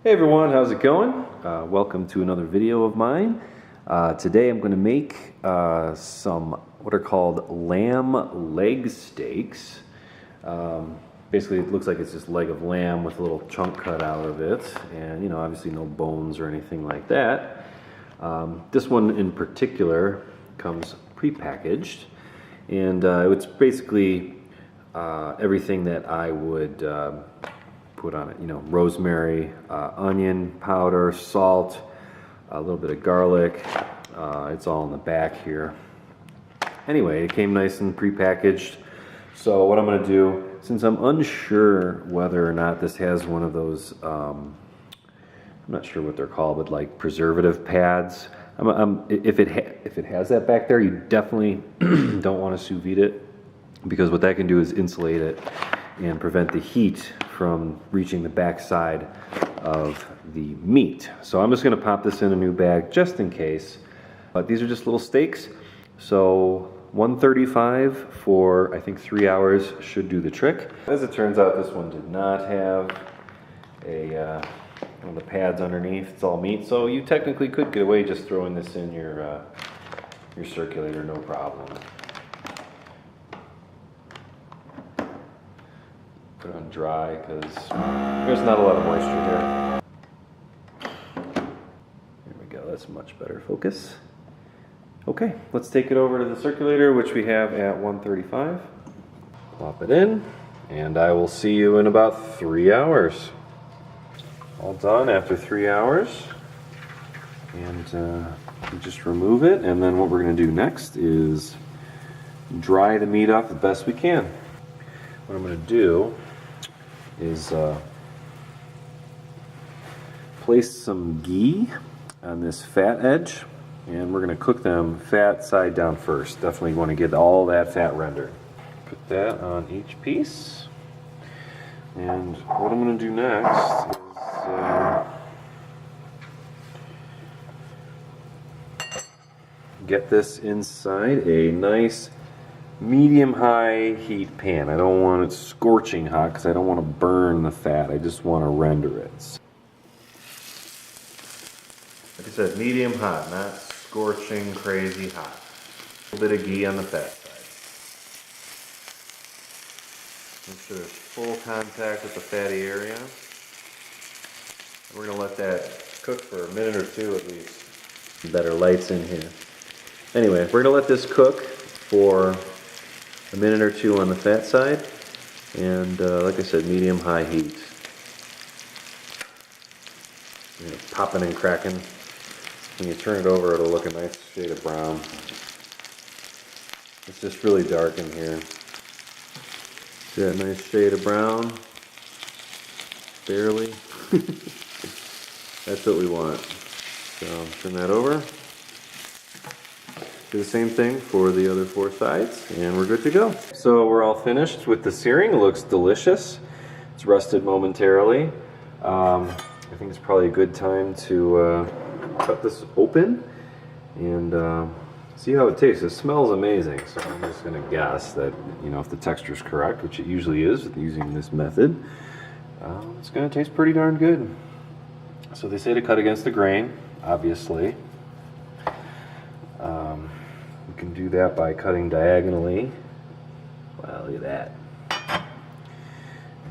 Hey everyone, how's it going? Welcome to another video of mine. Today I'm going to make some what are called lamb leg steaks. Basically it looks like it's just leg of lamb with a little chunk cut out of it, and obviously no bones or anything like that. This one in particular comes pre-packaged, and it's basically everything that I would put on it, rosemary, onion powder, salt, a little bit of garlic. It's all in the back here. Anyway, it came nice and pre-packaged. So what I'm going to do, since I'm unsure whether or not this has one of those, I'm not sure what they're called, but like preservative pads. If it has that back there, you definitely don't want to sous vide it, because what that can do is insulate it and prevent the heat from reaching the back side of the meat. So I'm just going to pop this in a new bag just in case. But these are just little steaks. So 135 for I think 3 hours should do the trick. As it turns out, this one did not have one of the pads underneath. It's all meat, so you technically could get away just throwing this in your circulator, no problem. Put it on dry because there's not a lot of moisture here. There we go, that's much better focus. Okay, let's take it over to the circulator, which we have at 135. Plop it in, and I will see you in about 3 hours. All done after 3 hours. And we just remove it, and then what we're going to do next is dry the meat off the best we can. What I'm going to do is place some ghee on this fat edge, and we're going to cook them fat side down first. Definitely want to get all that fat rendered. Put that on each piece, and what I'm going to do next is get this inside a nice medium-high heat pan. I don't want it scorching hot because I don't want to burn the fat. I just want to render it. Like I said, medium hot, not scorching crazy hot. A little bit of ghee on the fat side. Make sure there's full contact with the fatty area. We're going to let that cook for a minute or two at least. Better lights in here. Anyway, we're going to let this cook for a minute or two on the fat side, and like I said, medium-high heat. Popping and cracking. When you turn it over, it'll look a nice shade of brown. It's just really dark in here. See that nice shade of brown? Barely. That's what we want. So turn that over. Do the same thing for the other 4 sides, and we're good to go. So we're all finished with the searing. It looks delicious. It's rusted momentarily. I think it's probably a good time to cut this open and see how it tastes. It smells amazing, so I'm just going to guess that, if the texture is correct, which it usually is using this method, it's going to taste pretty darn good. So they say to cut against the grain, obviously. You can do that by cutting diagonally. Wow, look at that.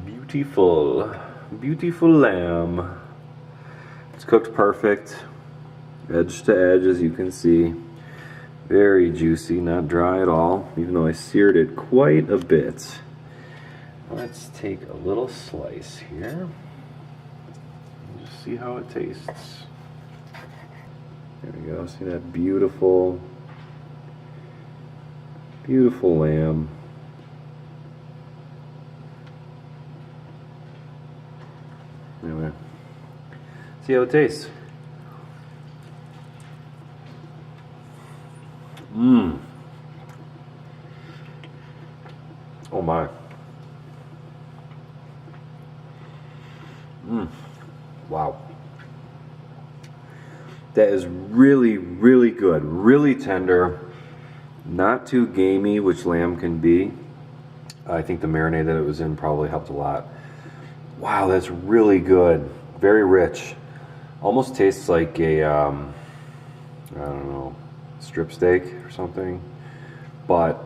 Beautiful, beautiful lamb. It's cooked perfect, edge to edge, as you can see. Very juicy, not dry at all, even though I seared it quite a bit. Let's take a little slice here and just see how it tastes. There we go, see that beautiful, beautiful lamb. Anyway, see how it tastes. Mmm. Oh my. Mmm. Wow. That is really, really good. Really tender. Not too gamey, which lamb can be. I think the marinade that it was in probably helped a lot. Wow, that's really good. very rich. Almost tastes like a, I don't know, strip steak or something, but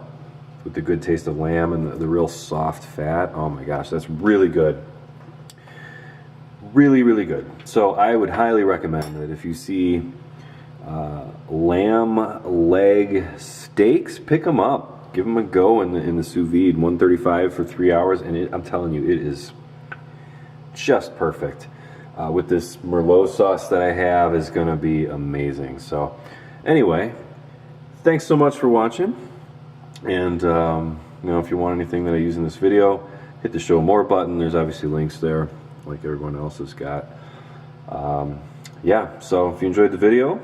with the good taste of lamb and the real soft fat. Oh my gosh, that's really good. Really, really good. So I would highly recommend that if you see lamb leg steaks, pick them up. Give them a go in the sous vide, 135 for 3 hours, and I'm telling you, it is just perfect. With this Merlot sauce that I have is going to be amazing. So anyway, thanks so much for watching. And you know, if you want anything that I use in this video, hit the show more button. There's obviously links there, like everyone else has got. Yeah, so if you enjoyed the video,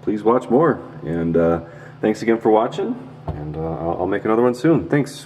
please watch more. And thanks again for watching, and I'll make another one soon. Thanks.